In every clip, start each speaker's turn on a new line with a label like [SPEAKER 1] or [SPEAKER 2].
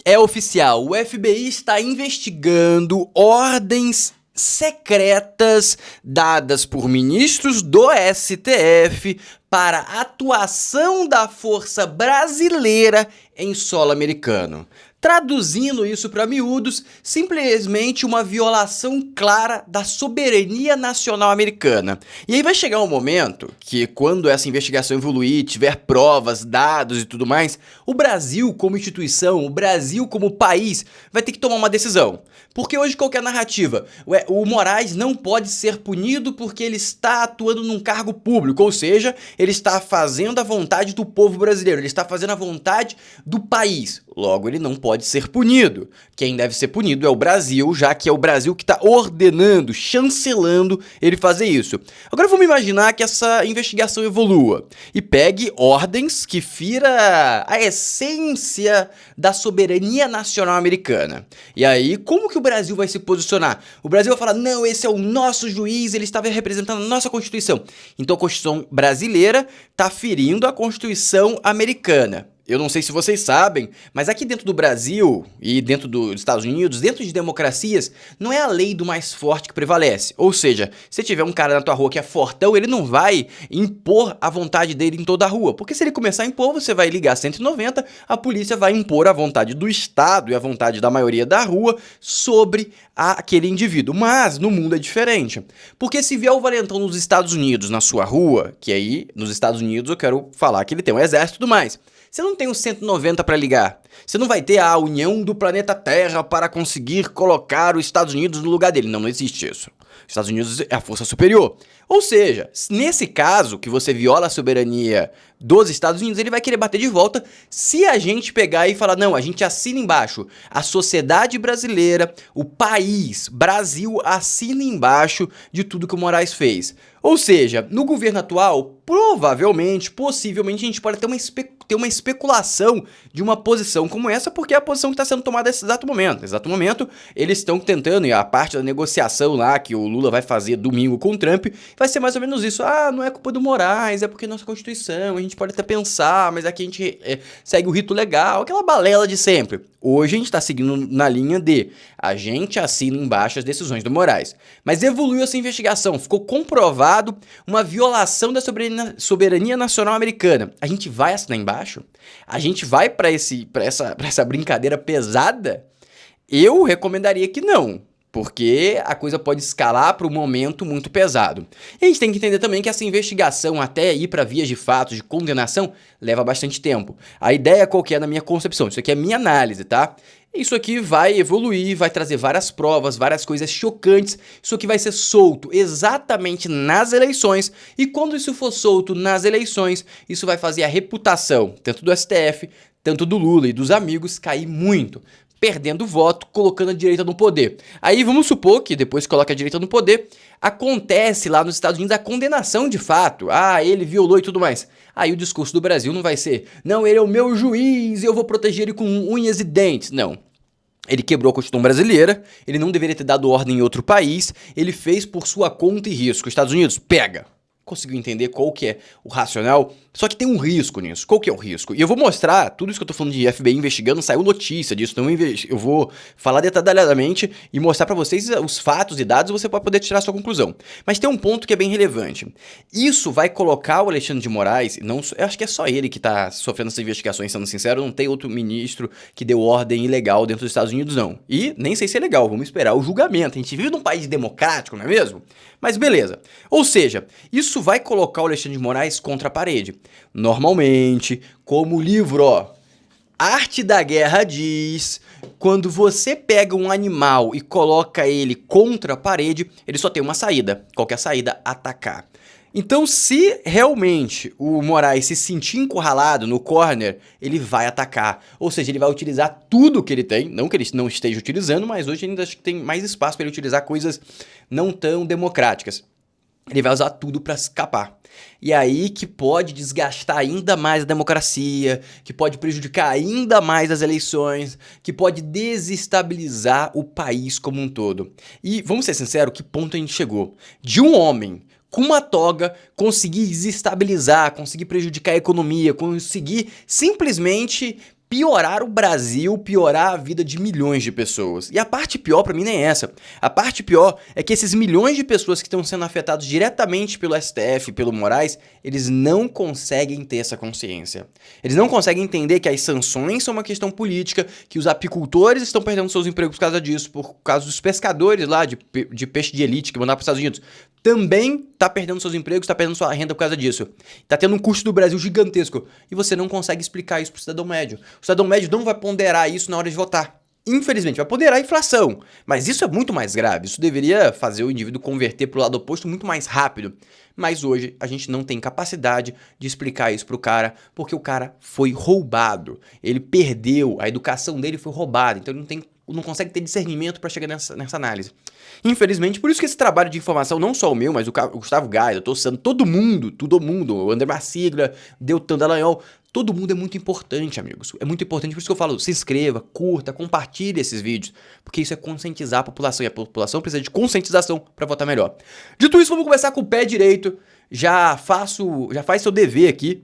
[SPEAKER 1] É oficial, o FBI está investigando ordens secretas dadas por ministros do STF para a atuação da Força Brasileira em solo americano. Traduzindo isso para miúdos, simplesmente uma violação clara da soberania nacional americana. E aí vai chegar um momento que, quando essa investigação evoluir, tiver provas, dados e tudo mais, o Brasil como instituição, o Brasil como país, vai ter que tomar uma decisão. Porque hoje qualquer narrativa, o Moraes não pode ser punido porque ele está atuando num cargo público, ou seja, ele está fazendo a vontade do povo brasileiro, ele está fazendo a vontade do país. Logo, ele não pode ser punido. Quem deve ser punido é o Brasil, já que é o Brasil que está ordenando, chancelando ele fazer isso. Agora vamos imaginar que essa investigação evolua e pegue ordens que fira a essência da soberania nacional americana. E aí, como que o Brasil vai se posicionar? O Brasil vai falar, não, esse é o nosso juiz, ele estava representando a nossa Constituição. Então a Constituição brasileira está ferindo a Constituição americana. Eu não sei se vocês sabem, mas aqui dentro do Brasil e dentro dos Estados Unidos, dentro de democracias, não é a lei do mais forte que prevalece. Ou seja, se tiver um cara na tua rua que é fortão, ele não vai impor a vontade dele em toda a rua. Porque se ele começar a impor, você vai ligar 190, a polícia vai impor a vontade do Estado e a vontade da maioria da rua sobre aquele indivíduo. Mas no mundo é diferente. Porque se vier o valentão nos Estados Unidos na sua rua, que aí nos Estados Unidos eu quero falar que ele tem um exército e tudo mais. Você não tem o 190 para ligar. Você não vai ter a união do planeta Terra para conseguir colocar os Estados Unidos no lugar dele. Não, não existe isso. Os Estados Unidos é a força superior. Ou seja, nesse caso que você viola a soberania dos Estados Unidos, ele vai querer bater de volta se a gente pegar e falar, não, a gente assina embaixo. A sociedade brasileira, o país, Brasil, assina embaixo de tudo que o Moraes fez. Ou seja, no governo atual, provavelmente, possivelmente, a gente pode ter uma especulação de uma posição como essa, porque é a posição que está sendo tomada nesse exato momento. Nesse exato momento, eles estão tentando, e a parte da negociação lá que o Lula vai fazer domingo com o Trump, vai ser mais ou menos isso. Ah, não é culpa do Moraes, é porque é nossa Constituição, a gente pode até pensar, mas aqui a gente segue o rito legal, aquela balela de sempre. Hoje a gente está seguindo na linha de a gente assina embaixo as decisões do Moraes. Mas evoluiu essa investigação, ficou comprovado uma violação da soberania nacional americana. A gente vai assinar embaixo? A gente vai para essa brincadeira pesada? Eu recomendaria que não. Porque a coisa pode escalar para um momento muito pesado. E a gente tem que entender também que essa investigação, até ir para vias de fato, de condenação, leva bastante tempo. A ideia qual que é na minha concepção? Isso aqui é minha análise, tá? Isso aqui vai evoluir, vai trazer várias provas, várias coisas chocantes. Isso aqui vai ser solto exatamente nas eleições. E quando isso for solto nas eleições, isso vai fazer a reputação, tanto do STF, tanto do Lula e dos amigos, cair muito. Perdendo voto, colocando a direita no poder. Aí vamos supor que depois que coloca a direita no poder, acontece lá nos Estados Unidos a condenação de fato. Ah, ele violou e tudo mais. Aí o discurso do Brasil não vai ser, não, ele é o meu juiz, eu vou proteger ele com unhas e dentes. Não. Ele quebrou a Constituição brasileira, ele não deveria ter dado ordem em outro país, ele fez por sua conta e risco. Estados Unidos, pega. Conseguiu entender qual que é o racional? Só que tem um risco nisso. Qual que é o risco? E eu vou mostrar, tudo isso que eu tô falando de FBI investigando, saiu notícia disso, então eu vou falar detalhadamente e mostrar pra vocês os fatos e dados e você pode poder tirar a sua conclusão. Mas tem um ponto que é bem relevante. Isso vai colocar o Alexandre de Moraes, não, eu acho que é só ele que tá sofrendo essas investigações, sendo sincero, não tem outro ministro que deu ordem ilegal dentro dos Estados Unidos, não. E nem sei se é legal, vamos esperar o julgamento. A gente vive num país democrático, não é mesmo? Mas beleza. Ou seja, isso vai colocar o Alexandre de Moraes contra a parede. Normalmente, como o livro, Arte da Guerra diz, quando você pega um animal e coloca ele contra a parede, ele só tem uma saída. Qual que é a saída? Atacar. Então, se realmente o Moraes se sentir encurralado no corner, ele vai atacar. Ou seja, ele vai utilizar tudo que ele tem, não que ele não esteja utilizando, mas hoje ainda acho que tem mais espaço para ele utilizar coisas não tão democráticas. Ele vai usar tudo para escapar. E aí que pode desgastar ainda mais a democracia, que pode prejudicar ainda mais as eleições, que pode desestabilizar o país como um todo. E vamos ser sinceros, que ponto a gente chegou? De um homem com uma toga, conseguir desestabilizar, conseguir prejudicar a economia, conseguir simplesmente piorar o Brasil, piorar a vida de milhões de pessoas. E a parte pior pra mim nem é essa. A parte pior é que esses milhões de pessoas que estão sendo afetados diretamente pelo STF, pelo Moraes, eles não conseguem ter essa consciência. Eles não conseguem entender que as sanções são uma questão política, que os apicultores estão perdendo seus empregos por causa disso, por causa dos pescadores lá de peixe de elite que mandar para os Estados Unidos. Também tá perdendo seus empregos, tá perdendo sua renda por causa disso. Tá tendo um custo do Brasil gigantesco. E você não consegue explicar isso pro cidadão médio. O cidadão médio não vai ponderar isso na hora de votar. Infelizmente, vai ponderar a inflação. Mas isso é muito mais grave. Isso deveria fazer o indivíduo converter pro lado oposto muito mais rápido. Mas hoje a gente não tem capacidade de explicar isso pro cara, porque o cara foi roubado. Ele perdeu, a educação dele foi roubada. Então ele não consegue ter discernimento para chegar nessa análise. Infelizmente, por isso que esse trabalho de informação, não só o meu, mas o Gustavo Gaia, eu tô usando todo mundo, o André Marsiglia, Deltan Dallagnol, todo mundo é muito importante, amigos. É muito importante, por isso que eu falo, se inscreva, curta, compartilhe esses vídeos, porque isso é conscientizar a população, e a população precisa de conscientização para votar melhor. Dito isso, vamos começar com o pé direito. Já faz seu dever aqui,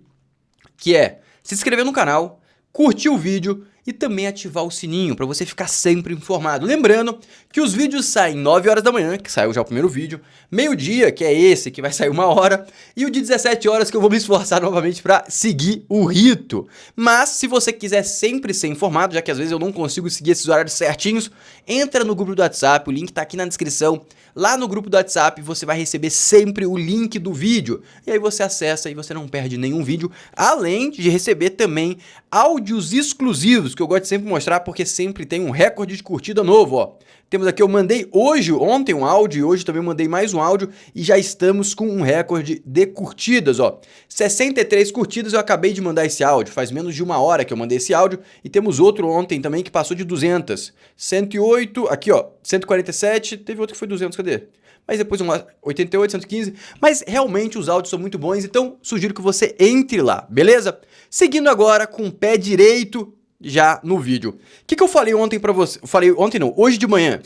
[SPEAKER 1] que é se inscrever no canal, curtir o vídeo e também ativar o sininho para você ficar sempre informado. Lembrando que os vídeos saem 9 horas da manhã, que saiu já o primeiro vídeo, meio-dia, que é esse, que vai sair 1 hora, e o de 17 horas, que eu vou me esforçar novamente para seguir o rito. Mas se você quiser sempre ser informado, já que às vezes eu não consigo seguir esses horários certinhos, entra no grupo do WhatsApp, o link tá aqui na descrição. Lá no grupo do WhatsApp você vai receber sempre o link do vídeo, e aí você acessa e você não perde nenhum vídeo, além de receber também áudios exclusivos, que eu gosto de sempre mostrar porque sempre tem um recorde de curtida novo, ó. Temos aqui, eu mandei ontem um áudio e hoje também mandei mais um áudio e já estamos com um recorde de curtidas, ó. 63 curtidas, eu acabei de mandar esse áudio, faz menos de 1 hora que eu mandei esse áudio e temos outro ontem também que passou de 200. 108, aqui ó, 147, teve outro que foi 200, cadê? Mas depois 88, 115, mas realmente os áudios são muito bons, então sugiro que você entre lá, beleza? Seguindo agora com o pé direito já no vídeo. O que eu falei ontem pra você? Falei ontem não, hoje de manhã.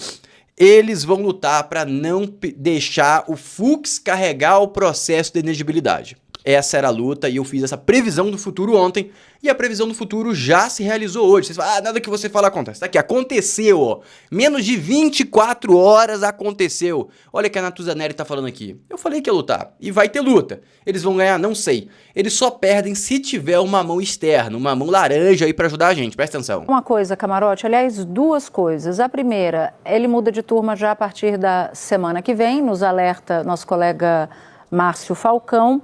[SPEAKER 1] Eles vão lutar para não deixar o Fux carregar o processo de inegibilidade. Essa era a luta e eu fiz essa previsão do futuro ontem e a previsão do futuro já se realizou hoje. Vocês falam, nada que você fala acontece. Tá aqui, aconteceu, ó. Menos de 24 horas aconteceu. Olha o que a Natuza Neri tá falando aqui. Eu falei que ia lutar e vai ter luta. Eles vão ganhar? Não sei. Eles só perdem se tiver uma mão externa, uma mão laranja aí pra ajudar a gente. Presta atenção.
[SPEAKER 2] Uma coisa, Camarote, aliás, duas coisas. A primeira, ele muda de turma já a partir da semana que vem, nos alerta nosso colega Márcio Falcão.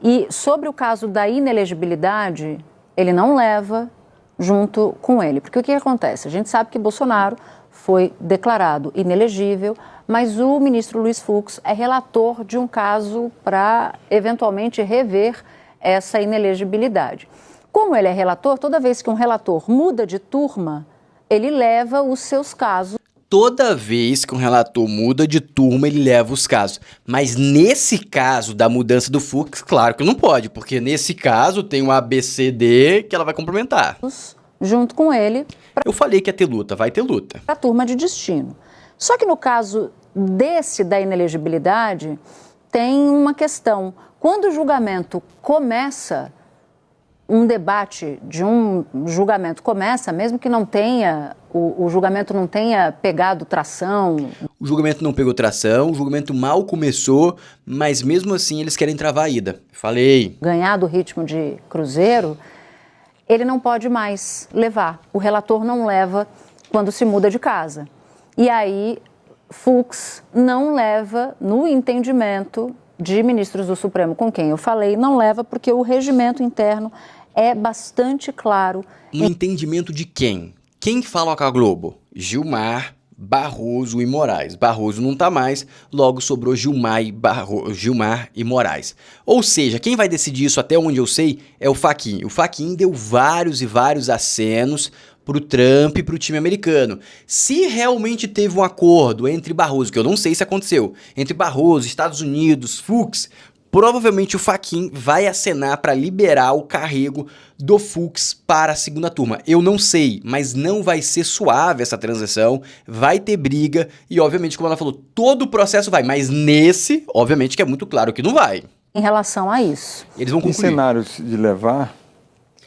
[SPEAKER 2] E sobre o caso da inelegibilidade, ele não leva junto com ele. Porque o que acontece? A gente sabe que Bolsonaro foi declarado inelegível, mas o ministro Luiz Fux é relator de um caso para, eventualmente, rever essa inelegibilidade. Como ele é relator, toda vez que um relator muda de turma, ele leva os seus casos.
[SPEAKER 1] Toda vez que um relator muda de turma, ele leva os casos. Mas nesse caso da mudança do Fux, claro que não pode, porque nesse caso tem um ABCD que ela vai complementar.
[SPEAKER 2] Junto com ele.
[SPEAKER 1] Eu falei que ia ter luta, vai ter luta.
[SPEAKER 2] Para a turma de destino. Só que no caso desse da inelegibilidade, tem uma questão. Quando o julgamento começa, um debate de um julgamento começa, mesmo que não tenha, o julgamento não tenha pegado tração.
[SPEAKER 1] O julgamento não pegou tração, o julgamento mal começou, mas mesmo assim eles querem travar a ida. Falei.
[SPEAKER 2] Ganhar do ritmo de cruzeiro, ele não pode mais levar. O relator não leva quando se muda de casa. E aí, Fux não leva no entendimento de ministros do Supremo com quem eu falei, não leva porque o regimento interno é bastante claro.
[SPEAKER 1] No entendimento de quem? Quem fala com a Globo? Gilmar, Barroso e Moraes. Barroso não tá mais, logo sobrou Gilmar e Moraes. Ou seja, quem vai decidir isso até onde eu sei é o Fachin. O Fachin deu vários e vários acenos pro Trump e pro time americano. Se realmente teve um acordo entre Barroso, que eu não sei se aconteceu, entre Barroso, Estados Unidos, Fux, provavelmente o Fachin vai acenar para liberar o carrego do Fux para a segunda turma. Eu não sei, mas não vai ser suave essa transição, vai ter briga e, obviamente, como ela falou, todo o processo vai, mas nesse, obviamente, que é muito claro que não vai.
[SPEAKER 2] Em relação a isso.
[SPEAKER 1] Eles vão concluir.
[SPEAKER 3] Em cenários de levar,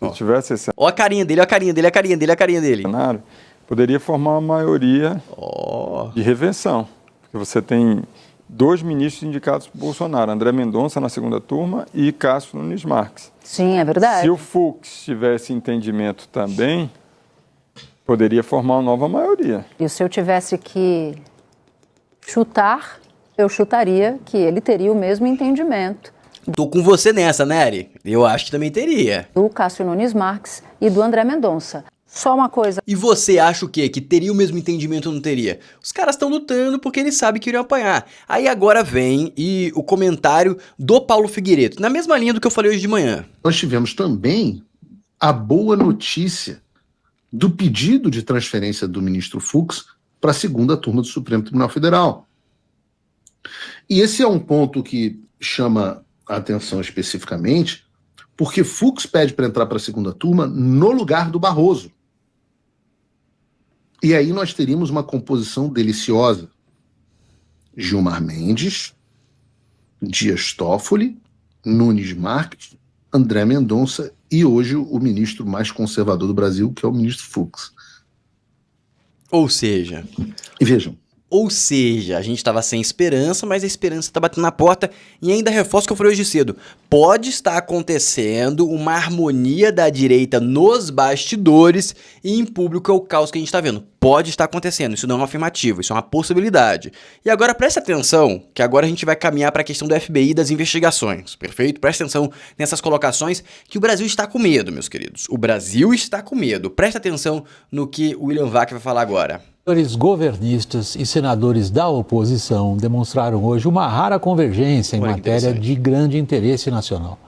[SPEAKER 3] Se tivesse esse
[SPEAKER 1] Ó a carinha dele, ó a carinha dele, a carinha dele, a carinha dele.
[SPEAKER 3] cenário, poderia formar uma maioria de revenção. Porque você tem 2 ministros indicados por Bolsonaro, André Mendonça na segunda turma e Cássio Nunes Marques.
[SPEAKER 2] Sim, é verdade.
[SPEAKER 3] Se o Fux tivesse entendimento também, poderia formar uma nova maioria.
[SPEAKER 2] E se eu tivesse que chutar, eu chutaria que ele teria o mesmo entendimento
[SPEAKER 1] Tô com você nessa, Nery. Eu acho que também teria.
[SPEAKER 2] do Cássio Nunes Marques e do André Mendonça. Só uma coisa.
[SPEAKER 1] E você acha o quê? Que teria o mesmo entendimento ou não teria? Os caras estão lutando porque eles sabem que iriam apanhar. Aí agora vem o comentário do Paulo Figueiredo, na mesma linha do que eu falei hoje de manhã.
[SPEAKER 4] Nós tivemos também a boa notícia do pedido de transferência do ministro Fux para a segunda turma do Supremo Tribunal Federal. E esse é um ponto que chama a atenção especificamente, porque Fux pede para entrar para a segunda turma no lugar do Barroso. E aí nós teríamos uma composição deliciosa. Gilmar Mendes, Dias Toffoli, Nunes Marques, André Mendonça e hoje o ministro mais conservador do Brasil, que é o ministro Fux.
[SPEAKER 1] Ou seja,
[SPEAKER 4] E vejam,
[SPEAKER 1] a gente estava sem esperança, mas a esperança está batendo na porta e ainda reforço o que eu falei hoje cedo. Pode estar acontecendo uma harmonia da direita nos bastidores e em público é o caos que a gente está vendo. Pode estar acontecendo, isso não é uma afirmativa, isso é uma possibilidade. E agora preste atenção, que agora a gente vai caminhar para a questão do FBI e das investigações, perfeito? Preste atenção nessas colocações que o Brasil está com medo, meus queridos. O Brasil está com medo. Preste atenção no que o William Vac vai falar agora.
[SPEAKER 5] Senadores governistas e senadores da oposição demonstraram hoje uma rara convergência em
[SPEAKER 1] Olha que
[SPEAKER 5] matéria
[SPEAKER 1] interessante.
[SPEAKER 5] de grande interesse nacional.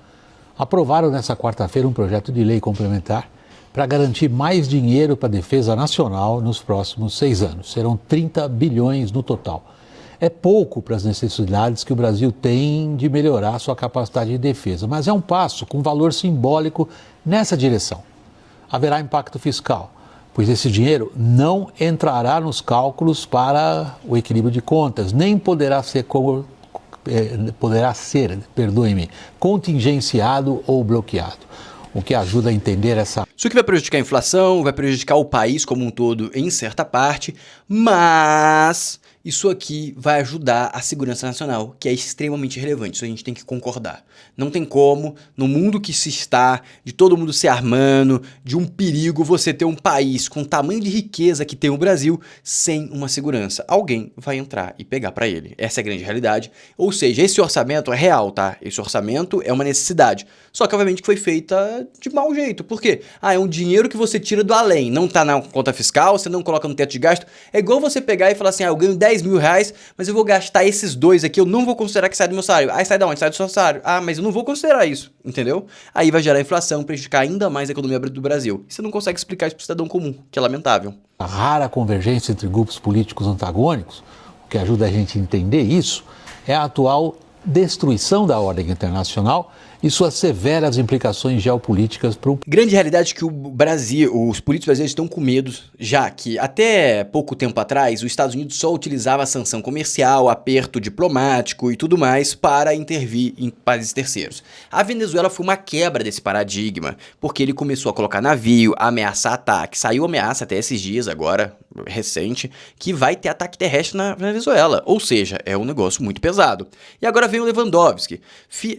[SPEAKER 5] Aprovaram nesta quarta-feira um projeto de lei complementar para garantir mais dinheiro para a defesa nacional nos próximos 6 anos. Serão 30 bilhões no total. É pouco para as necessidades que o Brasil tem de melhorar sua capacidade de defesa, mas é um passo com valor simbólico nessa direção. Haverá impacto fiscal, pois esse dinheiro não entrará nos cálculos para o equilíbrio de contas, nem poderá ser contingenciado ou bloqueado, o que ajuda a entender essa...
[SPEAKER 1] Isso aqui vai prejudicar a inflação, vai prejudicar o país como um todo em certa parte, mas isso aqui vai ajudar a segurança nacional, que é extremamente relevante, isso a gente tem que concordar. Não tem como, no mundo que se está, de todo mundo se armando, de um perigo, você ter um país com o tamanho de riqueza que tem o Brasil, sem uma segurança. Alguém vai entrar e pegar para ele. Essa é a grande realidade. Ou seja, esse orçamento é real, tá? Esse orçamento é uma necessidade. Só que, obviamente, que foi feita de mau jeito. Por quê? É um dinheiro que você tira do além. Não tá na conta fiscal, você não coloca no teto de gasto. É igual você pegar e falar assim, eu ganho 10 mil reais, mas eu vou gastar esses 2 aqui, eu não vou considerar que sai do meu salário. Aí sai da onde? Sai do seu salário. Mas eu não vou considerar isso, entendeu? Aí vai gerar inflação, prejudicar ainda mais a economia do Brasil. E você não consegue explicar isso pro cidadão comum, que é lamentável.
[SPEAKER 5] A rara convergência entre grupos políticos antagônicos, o que ajuda a gente a entender isso, é a atual destruição da ordem internacional e suas severas implicações geopolíticas para o...
[SPEAKER 1] Grande realidade é que o Brasil, os políticos brasileiros estão com medo, já que até pouco tempo atrás os Estados Unidos só utilizava a sanção comercial, aperto diplomático e tudo mais para intervir em países terceiros. A Venezuela foi uma quebra desse paradigma, porque ele começou a colocar navio, ameaçar ataque. Saiu ameaça até esses dias agora, recente, que vai ter ataque terrestre na Venezuela. Ou seja, é um negócio muito pesado. E agora vem o Lewandowski.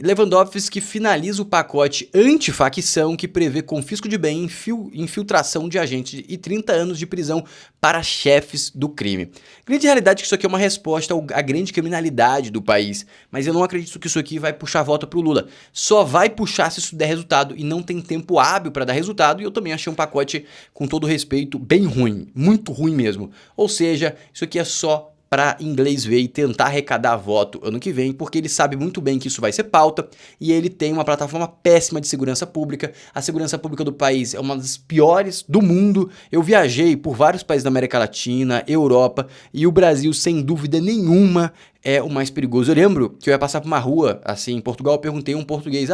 [SPEAKER 1] Lewandowski finaliza o pacote antifacção que prevê confisco de bem, infiltração de agentes e 30 anos de prisão para chefes do crime. Grande realidade é que isso aqui é uma resposta à grande criminalidade do país, mas eu não acredito que isso aqui vai puxar a volta pro Lula. Só vai puxar se isso der resultado e não tem tempo hábil para dar resultado, e eu também achei um pacote, com todo respeito, bem ruim, muito ruim mesmo. Ou seja, isso aqui é só para inglês ver e tentar arrecadar voto ano que vem, porque ele sabe muito bem que isso vai ser pauta e ele tem uma plataforma péssima de segurança pública. A segurança pública do país é uma das piores do mundo. Eu viajei por vários países da América Latina, Europa, e o Brasil, sem dúvida nenhuma, é o mais perigoso. Eu lembro que eu ia passar por uma rua, assim, em Portugal, eu perguntei a um português,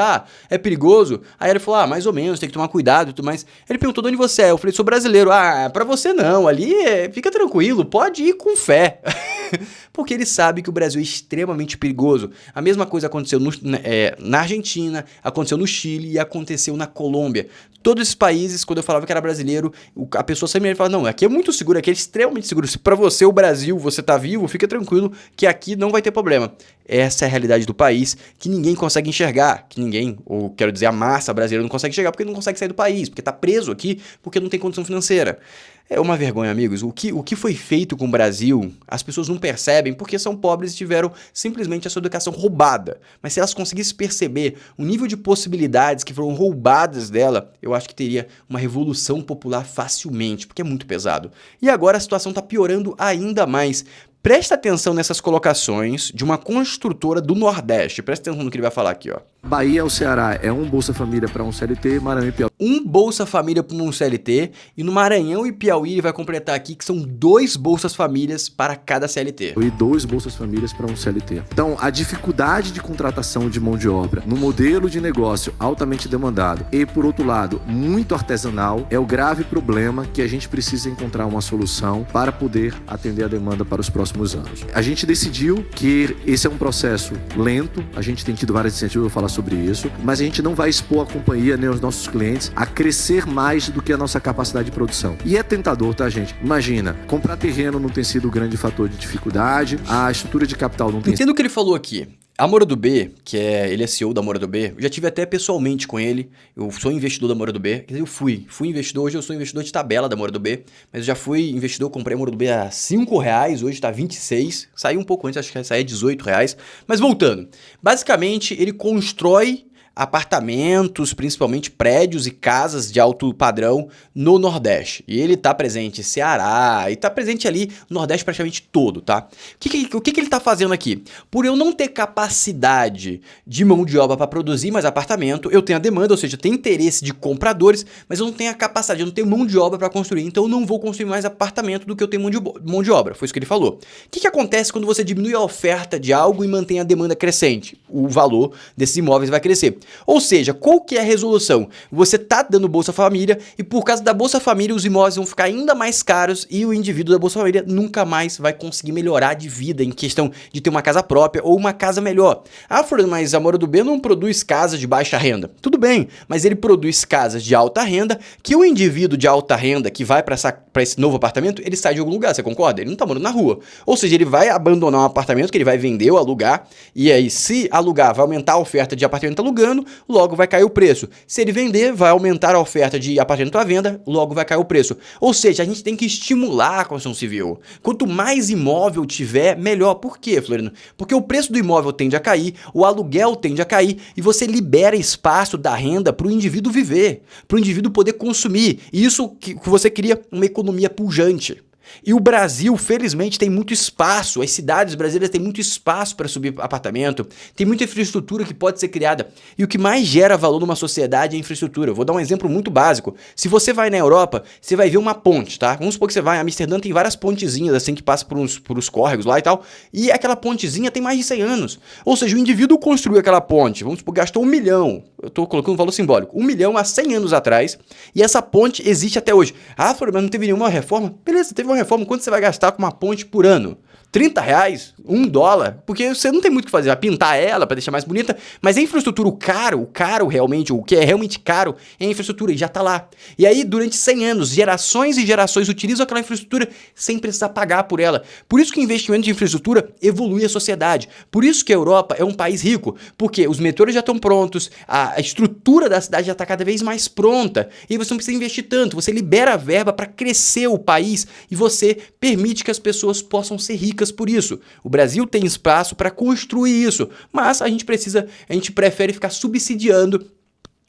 [SPEAKER 1] é perigoso? Aí ele falou, mais ou menos, tem que tomar cuidado e tudo mais. Ele perguntou de onde você é, eu falei, sou brasileiro. Pra você não, ali fica tranquilo, pode ir com fé. Porque ele sabe que o Brasil é extremamente perigoso. A mesma coisa aconteceu na Argentina, aconteceu no Chile e aconteceu na Colômbia. Todos esses países, quando eu falava que era brasileiro, a pessoa sempre me falava, não, aqui é muito seguro, aqui é extremamente seguro. Se pra você, o Brasil, você tá vivo, fica tranquilo que aqui não vai ter problema. Essa é a realidade do país que ninguém consegue enxergar, ou quero dizer, a massa brasileira não consegue enxergar porque não consegue sair do país, porque tá preso aqui, porque não tem condição financeira. É uma vergonha, amigos. O que foi feito com o Brasil, as pessoas não percebem porque são pobres e tiveram simplesmente a sua educação roubada. Mas se elas conseguissem perceber o nível de possibilidades que foram roubadas dela, eu acho que teria uma revolução popular facilmente, porque é muito pesado. E agora a situação está piorando ainda mais. Presta atenção nessas colocações de uma construtora do Nordeste. Presta atenção no que ele vai falar aqui, ó.
[SPEAKER 6] Bahia ao Ceará é um Bolsa Família para um CLT, Maranhão e Piauí.
[SPEAKER 1] Um Bolsa Família para um CLT, e no Maranhão e Piauí ele vai completar aqui que são 2 Bolsas Famílias para cada CLT.
[SPEAKER 6] E 2 Bolsas Famílias para um CLT. Então, a dificuldade de contratação de mão de obra no modelo de negócio altamente demandado e, por outro lado, muito artesanal, é o grave problema que a gente precisa encontrar uma solução para poder atender a demanda para os próximos anos. A gente decidiu que esse é um processo lento, a gente tem tido várias iniciativas, eu vou falar sobre isso, mas a gente não vai expor a companhia nem os nossos clientes a crescer mais do que a nossa capacidade de produção. E é tentador, tá, gente? Imagina, comprar terreno não tem sido o grande fator de dificuldade, a estrutura de capital não tem...
[SPEAKER 1] Entendo o que ele falou aqui. A Moura do B, ele é CEO da Moura do B, eu já tive até pessoalmente com ele, eu sou investidor da Moura do B, quer dizer, eu fui investidor, hoje eu sou investidor de tabela da Moura do B, mas eu já fui investidor, comprei a Moura do B a R$5, hoje tá 26, saiu um pouco antes, acho que saiu R$18, mas voltando, basicamente ele constrói apartamentos, principalmente prédios e casas de alto padrão no Nordeste. E ele tá presente em Ceará, e tá presente ali no Nordeste praticamente todo, tá? O que ele tá fazendo aqui? Por eu não ter capacidade de mão de obra para produzir mais apartamento, eu tenho a demanda, ou seja, eu tenho interesse de compradores, mas eu não tenho a capacidade, eu não tenho mão de obra para construir, então eu não vou construir mais apartamento do que eu tenho mão de obra. Foi isso que ele falou. O que acontece quando você diminui a oferta de algo e mantém a demanda crescente? O valor desses imóveis vai crescer. Ou seja, qual que é a resolução? Você tá dando Bolsa Família e por causa da Bolsa Família os imóveis vão ficar ainda mais caros e o indivíduo da Bolsa Família nunca mais vai conseguir melhorar de vida em questão de ter uma casa própria ou uma casa melhor. Fernando, mas a Moura do B não produz casas de baixa renda. Tudo bem, mas ele produz casas de alta renda que o indivíduo de alta renda que vai para esse novo apartamento, ele sai de algum lugar, você concorda? Ele não tá morando na rua. Ou seja, ele vai abandonar um apartamento que ele vai vender ou alugar e aí se alugar vai aumentar a oferta de apartamento alugando, logo vai cair o preço. Se ele vender, vai aumentar a oferta de apartamento à venda, logo vai cair o preço. Ou seja, a gente tem que estimular a construção civil. Quanto mais imóvel tiver, melhor. Por quê, Floriano? Porque o preço do imóvel tende a cair, o aluguel tende a cair e você libera espaço da renda para o indivíduo viver, para o indivíduo poder consumir. E isso que você cria uma economia pujante. E o Brasil, felizmente, tem muito espaço, as cidades brasileiras têm muito espaço para subir apartamento, tem muita infraestrutura que pode ser criada. E o que mais gera valor numa sociedade é a infraestrutura. Eu vou dar um exemplo muito básico. Se você vai na Europa, você vai ver uma ponte, tá? Vamos supor que você vai em Amsterdã, tem várias pontezinhas assim que passam por uns córregos lá e tal, e aquela pontezinha tem mais de 100 anos. Ou seja, o indivíduo construiu aquela ponte, vamos supor, gastou 1 milhão, eu tô colocando um valor simbólico, 1 milhão há 100 anos atrás, e essa ponte existe até hoje. Flor, mas não teve nenhuma reforma? Beleza, teve uma reforma, quanto você vai gastar com uma ponte por ano? R$30, $1, porque você não tem muito o que fazer, vai pintar ela para deixar mais bonita, mas a infraestrutura, o caro realmente, o que é realmente caro é a infraestrutura e já tá lá. E aí, durante 100 anos, gerações e gerações utilizam aquela infraestrutura sem precisar pagar por ela. Por isso que o investimento de infraestrutura evolui a sociedade. Por isso que a Europa é um país rico, porque os metrôs já estão prontos, a estrutura da cidade já está cada vez mais pronta, e você não precisa investir tanto, você libera a verba para crescer o país e você permite que as pessoas possam ser ricas por isso. O Brasil tem espaço para construir isso, mas a gente prefere ficar subsidiando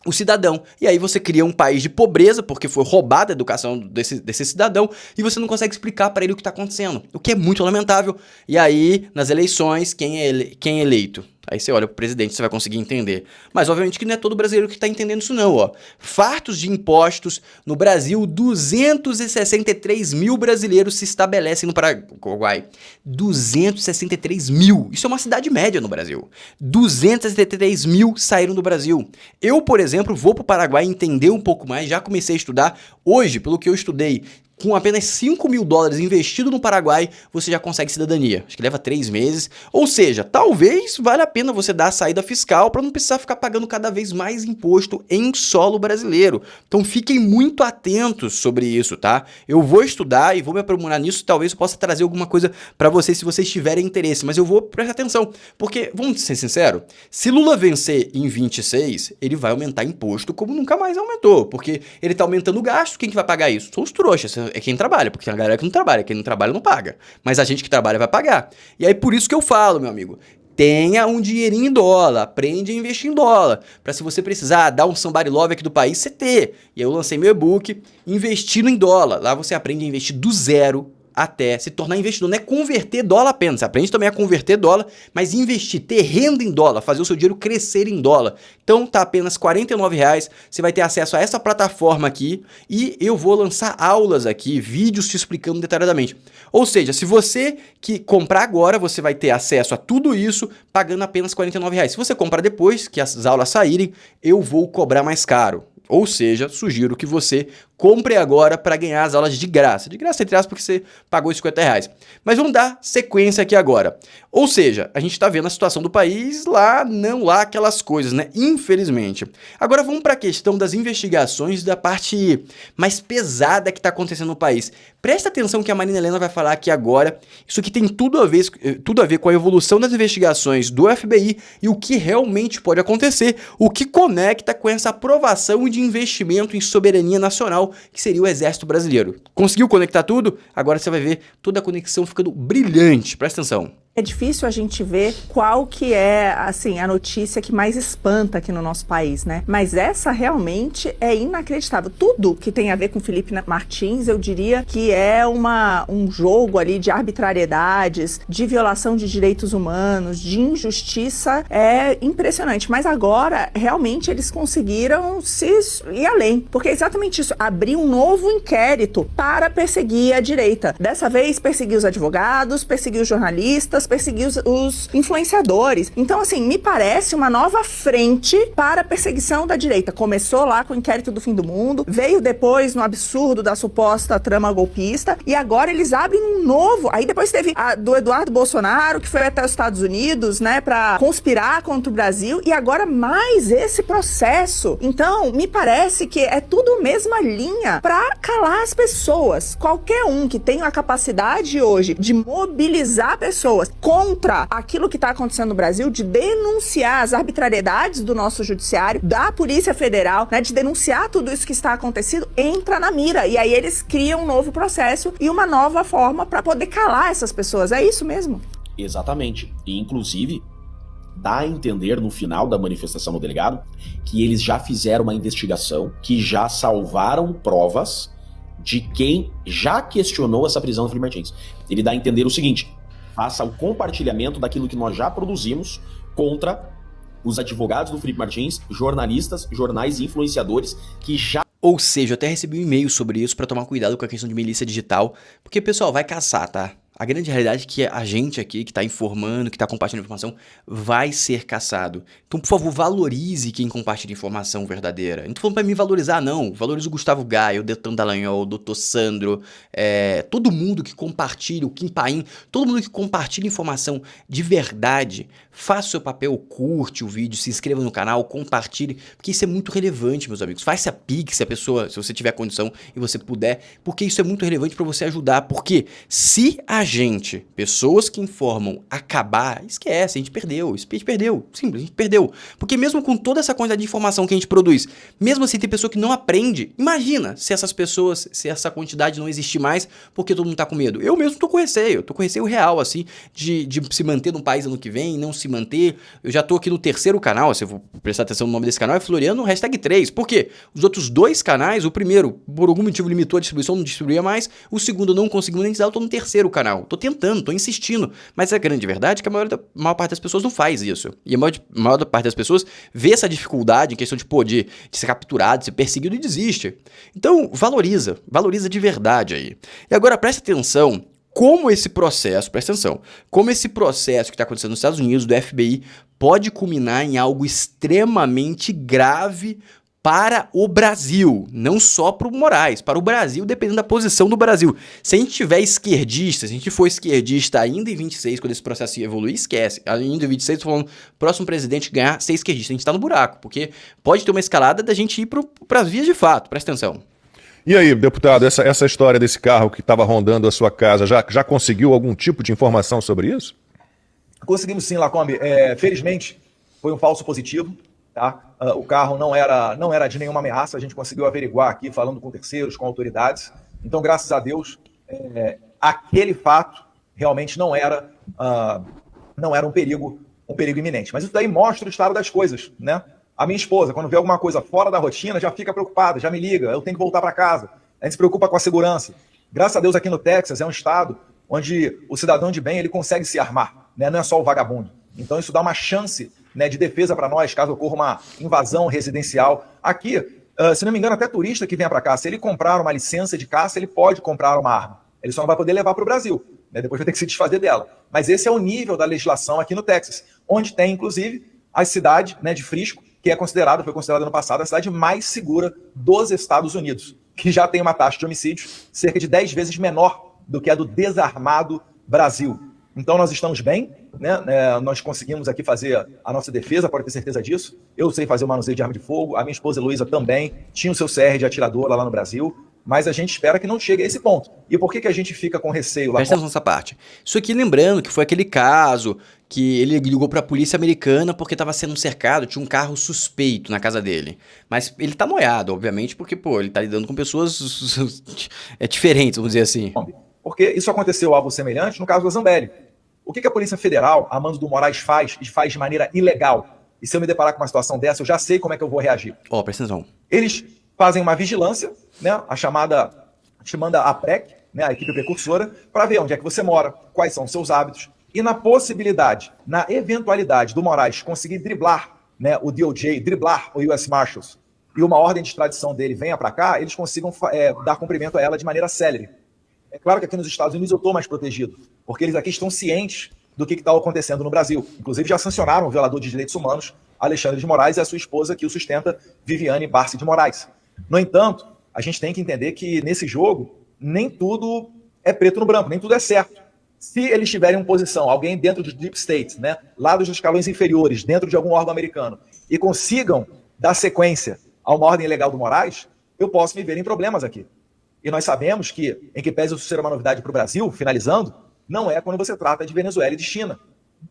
[SPEAKER 1] o cidadão. E aí você cria um país de pobreza, porque foi roubada a educação desse cidadão, e você não consegue explicar para ele o que está acontecendo, o que é muito lamentável. E aí, nas eleições, quem é eleito? Aí você olha pro presidente, você vai conseguir entender. Mas obviamente que não é todo brasileiro que tá entendendo isso não, ó. Fartos de impostos, no Brasil, 263 mil brasileiros se estabelecem no Paraguai. 263 mil. Isso é uma cidade média no Brasil. 263 mil saíram do Brasil. Eu, por exemplo, vou pro Paraguai entender um pouco mais, já comecei a estudar. Hoje, pelo que eu estudei, com apenas 5 mil dólares investido no Paraguai, você já consegue cidadania. Acho que leva 3 meses. Ou seja, talvez valha a pena você dar a saída fiscal para não precisar ficar pagando cada vez mais imposto em solo brasileiro. Então fiquem muito atentos sobre isso, tá? Eu vou estudar e vou me aprimorar nisso. Talvez eu possa trazer alguma coisa para vocês se vocês tiverem interesse. Mas eu vou prestar atenção. Porque, vamos ser sinceros, se Lula vencer em 26, ele vai aumentar imposto como nunca mais aumentou. Porque ele tá aumentando o gasto. Quem que vai pagar isso? São os trouxas. É quem trabalha, porque tem a galera que não trabalha. Quem não trabalha não paga. Mas a gente que trabalha vai pagar. E aí por isso que eu falo, meu amigo, tenha um dinheirinho em dólar, aprende a investir em dólar, para se você precisar dar um somebody love aqui do país, você ter. E aí eu lancei meu e-book investindo em dólar. Lá você aprende a investir do zero até se tornar investidor. Não é converter dólar apenas, você aprende também a converter dólar, mas investir, ter renda em dólar, fazer o seu dinheiro crescer em dólar. Então tá apenas R$ 49,00, você vai ter acesso a essa plataforma aqui e eu vou lançar aulas aqui, vídeos te explicando detalhadamente. Ou seja, se você que comprar agora, você vai ter acesso a tudo isso pagando apenas R$ 49,00. Se você comprar depois, que as aulas saírem, eu vou cobrar mais caro. Ou seja, sugiro que você compre agora para ganhar as aulas de graça. De graça, entre aspas, porque você pagou R$50. Mas vamos dar sequência aqui agora. Ou seja, a gente está vendo a situação do país lá, não lá aquelas coisas, né? Infelizmente. Agora vamos para a questão das investigações da parte mais pesada que está acontecendo no país. Presta atenção que a Marina Helena vai falar aqui agora. Isso aqui tem tudo a ver com a evolução das investigações do FBI e o que realmente pode acontecer, o que conecta com essa aprovação de investimento em soberania nacional, que seria o Exército Brasileiro. Conseguiu conectar tudo? Agora você vai ver toda a conexão ficando brilhante. Presta atenção.
[SPEAKER 7] É difícil a gente ver qual que é, assim, a notícia que mais espanta aqui no nosso país, né? Mas essa realmente é inacreditável. Tudo que tem a ver com Felipe Martins, eu diria que é um jogo ali de arbitrariedades, de violação de direitos humanos, de injustiça, é impressionante. Mas agora, realmente, eles conseguiram se ir além. Porque é exatamente isso, abrir um novo inquérito para perseguir a direita. Dessa vez, perseguir os advogados, perseguir os jornalistas, perseguir os influenciadores. Então, assim, me parece uma nova frente para a perseguição da direita. Começou lá com o inquérito do fim do mundo, veio depois no absurdo da suposta trama golpista, e agora eles abrem um novo. Aí depois teve a do Eduardo Bolsonaro, que foi até os Estados Unidos, né, para conspirar contra o Brasil, e agora mais esse processo. Então, me parece que é tudo mesma linha para calar as pessoas. Qualquer um que tenha a capacidade hoje de mobilizar pessoas contra aquilo que está acontecendo no Brasil, de denunciar as arbitrariedades do nosso judiciário, da Polícia Federal, né, de denunciar tudo isso que está acontecendo, entra na mira. E aí eles criam um novo processo e uma nova forma para poder calar essas pessoas. É isso mesmo?
[SPEAKER 8] Exatamente. E, inclusive, dá a entender no final da manifestação do delegado que eles já fizeram uma investigação, que já salvaram provas de quem já questionou essa prisão do Felipe Martins. Ele dá a entender o seguinte: faça o compartilhamento daquilo que nós já produzimos contra os advogados do Felipe Martins, jornalistas, jornais e influenciadores que já...
[SPEAKER 1] Ou seja, eu até recebi um e-mail sobre isso para tomar cuidado com a questão de milícia digital, porque, pessoal, vai caçar, tá? A grande realidade é que a gente aqui, que está informando, que está compartilhando informação, vai ser caçado. Então, por favor, valorize quem compartilha informação verdadeira. Não tô falando para me valorizar, não. Valorize o Gustavo Gaia, o Deltan Dallagnol, o Dr. Sandro, todo mundo que compartilha, o Kim Paim, todo mundo que compartilha informação de verdade. Faça o seu papel, curte o vídeo, se inscreva no canal, compartilhe, porque isso é muito relevante, meus amigos. Faça a Pix, se a pessoa, se você tiver condição e você puder, porque isso é muito relevante para você ajudar. Porque se a gente, pessoas que informam, acabar, esquece, a gente perdeu, simples, a gente perdeu. Porque mesmo com toda essa quantidade de informação que a gente produz, mesmo assim tem pessoa que não aprende, imagina se essas pessoas, se essa quantidade não existir mais, porque todo mundo tá com medo. Eu mesmo tô com receio real, assim, de se manter no país ano que vem, não se manter. Eu já tô aqui no terceiro canal, se eu vou prestar atenção no nome desse canal, é Floriano #3. Por quê? Os outros dois canais, o primeiro, por algum motivo limitou a distribuição, não distribuía mais, o segundo não conseguiu monetizar, eu tô no terceiro canal. Não, tô tentando, tô insistindo. Mas a grande verdade é que a maior parte das pessoas não faz isso. E a maior parte das pessoas vê essa dificuldade em questão de ser capturado, de ser perseguido e desiste. Então, valoriza de verdade aí. E agora presta atenção como esse processo, presta atenção, como esse processo que está acontecendo nos Estados Unidos, do FBI, pode culminar em algo extremamente grave para o Brasil, não só para o Moraes, para o Brasil, dependendo da posição do Brasil. Se a gente tiver esquerdista, se a gente for esquerdista ainda em 26, quando esse processo evoluir, esquece. Ainda em 26, estou falando, próximo presidente ganhar, ser esquerdista, a gente está no buraco, porque pode ter uma escalada da gente ir para as vias de fato, presta atenção.
[SPEAKER 9] E aí, deputado, essa história desse carro que estava rondando a sua casa, já conseguiu algum tipo de informação sobre isso?
[SPEAKER 10] Conseguimos sim, Lacombe. Felizmente, foi um falso positivo. Tá? O carro não era de nenhuma ameaça, a gente conseguiu averiguar aqui, falando com terceiros, com autoridades. Então, graças a Deus, aquele fato realmente não era um perigo iminente. Mas isso daí mostra o estado das coisas, né? A minha esposa, quando vê alguma coisa fora da rotina, já fica preocupada, já me liga, eu tenho que voltar para casa. A gente se preocupa com a segurança. Graças a Deus, aqui no Texas, é um estado onde o cidadão de bem ele consegue se armar, né? Não é só o vagabundo. Então, isso dá uma chance, né, de defesa para nós, caso ocorra uma invasão residencial. Aqui, se não me engano, até turista que venha para cá, se ele comprar uma licença de caça, ele pode comprar uma arma. Ele só não vai poder levar para o Brasil, né? Depois vai ter que se desfazer dela. Mas esse é o nível da legislação aqui no Texas, onde tem, inclusive, a cidade, né, de Frisco, que foi considerada no passado a cidade mais segura dos Estados Unidos, que já tem uma taxa de homicídios cerca de 10 vezes menor do que a do desarmado Brasil. Então nós estamos bem, né? Nós conseguimos aqui fazer a nossa defesa, pode ter certeza disso. Eu sei fazer o manuseio de arma de fogo, a minha esposa Heloísa também tinha o seu CR de atiradora lá no Brasil, mas a gente espera que não chegue a esse ponto. E por que a gente fica com receio lá?
[SPEAKER 1] Presta atenção nessa parte. Isso aqui lembrando que foi aquele caso que ele ligou para a polícia americana porque estava sendo cercado, tinha um carro suspeito na casa dele. Mas ele tá noiado, obviamente, porque ele tá lidando com pessoas diferentes, vamos dizer assim.
[SPEAKER 10] Porque isso aconteceu algo semelhante no caso da Zambelli. O que a Polícia Federal, a mando do Moraes, faz e faz de maneira ilegal? E se eu me deparar com uma situação dessa, eu já sei como é que eu vou reagir.
[SPEAKER 1] Presta atenção.
[SPEAKER 10] Eles fazem uma vigilância, né, te manda a PREC, né, a equipe precursora, para ver onde é que você mora, quais são os seus hábitos. E na eventualidade do Moraes conseguir driblar, né, o DOJ, driblar o US Marshals, e uma ordem de extradição dele venha para cá, eles consigam dar cumprimento a ela de maneira célere. É claro que aqui nos Estados Unidos eu estou mais protegido, porque eles aqui estão cientes do que está acontecendo no Brasil. Inclusive já sancionaram o violador de direitos humanos, Alexandre de Moraes, e a sua esposa que o sustenta, Viviane Barsi de Moraes. No entanto, a gente tem que entender que nesse jogo nem tudo é preto no branco, nem tudo é certo. Se eles tiverem uma posição, alguém dentro dos deep states, né, lá dos escalões inferiores, dentro de algum órgão americano, e consigam dar sequência a uma ordem ilegal do Moraes, eu posso me ver em problemas aqui. E nós sabemos que, em que pese isso ser uma novidade para o Brasil, finalizando, não é quando você trata de Venezuela e de China.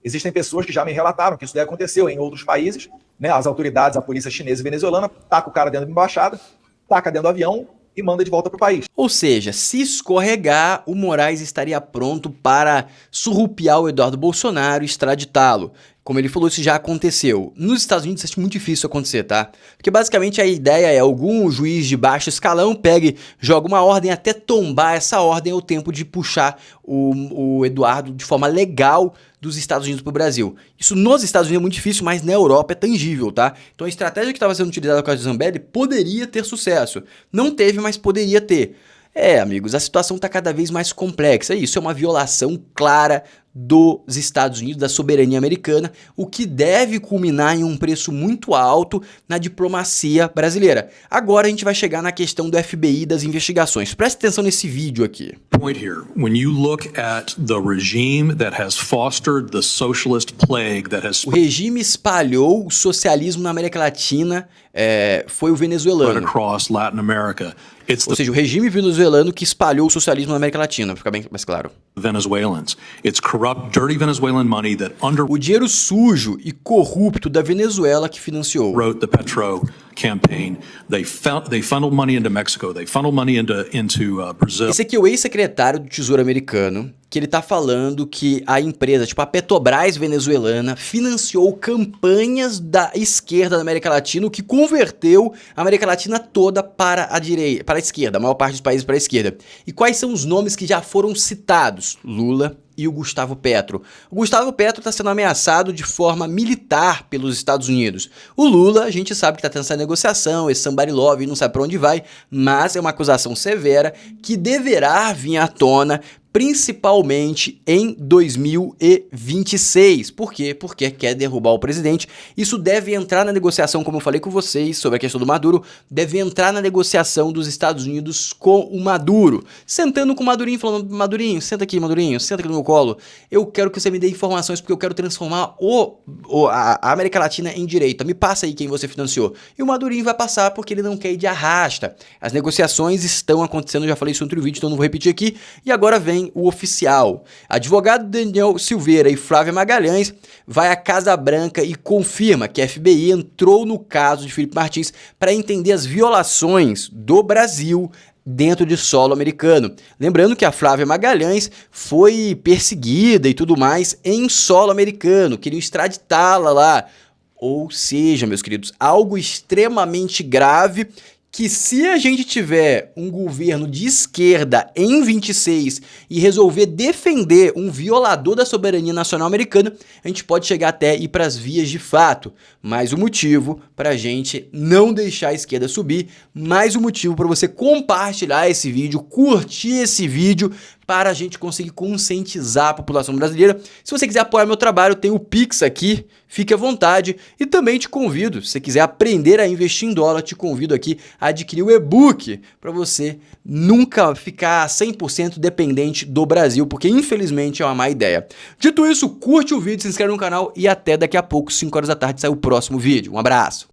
[SPEAKER 10] Existem pessoas que já me relataram que isso daí aconteceu em outros países, né? As autoridades, a polícia chinesa e venezuelana, taca o cara dentro da embaixada, taca dentro do avião e manda de volta para o país.
[SPEAKER 1] Ou seja, se escorregar, o Moraes estaria pronto para surrupiar o Eduardo Bolsonaro e extraditá-lo. Como ele falou, isso já aconteceu. Nos Estados Unidos é muito difícil acontecer, tá? Porque basicamente a ideia é algum juiz de baixo escalão pega e joga uma ordem até tombar essa ordem, é o tempo de puxar o Eduardo de forma legal dos Estados Unidos para o Brasil. Isso nos Estados Unidos é muito difícil, mas na Europa é tangível, tá? Então a estratégia que estava sendo utilizada com a Zambelli poderia ter sucesso. Não teve, mas poderia ter. Amigos, a situação está cada vez mais complexa. Isso é uma violação clara dos Estados Unidos, da soberania americana, o que deve culminar em um preço muito alto na diplomacia brasileira. Agora a gente vai chegar na questão do FBI e das investigações. Presta atenção nesse vídeo aqui.
[SPEAKER 11] Point here. When you look at the regime that has fostered the socialist plague that has
[SPEAKER 1] O regime espalhou o socialismo na América Latina, foi o venezuelano.
[SPEAKER 11] across Latin America, it's
[SPEAKER 1] Ou
[SPEAKER 11] the
[SPEAKER 1] seja, o regime venezuelano que espalhou o socialismo na América Latina, para ficar bem mais claro.
[SPEAKER 11] Venezuelans. It's corrupt, dirty Venezuelan money that
[SPEAKER 1] O dinheiro sujo e corrupto da Venezuela que financiou.
[SPEAKER 11] underwrote the Petro campaign. They funneled money into Mexico. They funneled money into Brazil.
[SPEAKER 1] Esse aqui é o ex-secretário do Tesouro americano, que ele tá falando que a empresa, tipo a Petrobras venezuelana, financiou campanhas da esquerda da América Latina, o que converteu a América Latina toda para a direita, para a esquerda, a maior parte dos países para a esquerda. E quais são os nomes que já foram citados? Lula e o Gustavo Petro. O Gustavo Petro está sendo ameaçado de forma militar pelos Estados Unidos. O Lula, a gente sabe que está tendo essa negociação, esse somebody love, não sabe para onde vai, mas é uma acusação severa que deverá vir à tona principalmente em 2026. Por quê? Porque quer derrubar o presidente. Isso deve entrar na negociação, como eu falei com vocês sobre a questão do Maduro, deve entrar na negociação dos Estados Unidos com o Maduro. Sentando com o Madurinho, falando, Madurinho, senta aqui no meu colo. Eu quero que você me dê informações porque eu quero transformar a América Latina em direita. Me passa aí quem você financiou. E o Madurinho vai passar porque ele não quer ir de arrasta. As negociações estão acontecendo, já falei isso em outro vídeo, então não vou repetir aqui. E agora vem o oficial. Advogado Daniel Silveira e Flávia Magalhães vai à Casa Branca e confirma que a FBI entrou no caso de Felipe Martins para entender as violações do Brasil dentro de solo americano. Lembrando que a Flávia Magalhães foi perseguida e tudo mais em solo americano, queriam extraditá-la lá. Ou seja, meus queridos, algo extremamente grave que se a gente tiver um governo de esquerda em 26 e resolver defender um violador da soberania nacional americana, a gente pode chegar até ir para as vias de fato. Mais um motivo para a gente não deixar a esquerda subir, mais um motivo para você compartilhar esse vídeo, curtir esse vídeo, para a gente conseguir conscientizar a população brasileira. Se você quiser apoiar meu trabalho, tem o Pix aqui, fique à vontade. E também te convido, se você quiser aprender a investir em dólar, te convido aqui a adquirir o e-book para você nunca ficar 100% dependente do Brasil, porque infelizmente é uma má ideia. Dito isso, curte o vídeo, se inscreve no canal e até daqui a pouco, 5 horas da tarde, sai o próximo vídeo. Um abraço!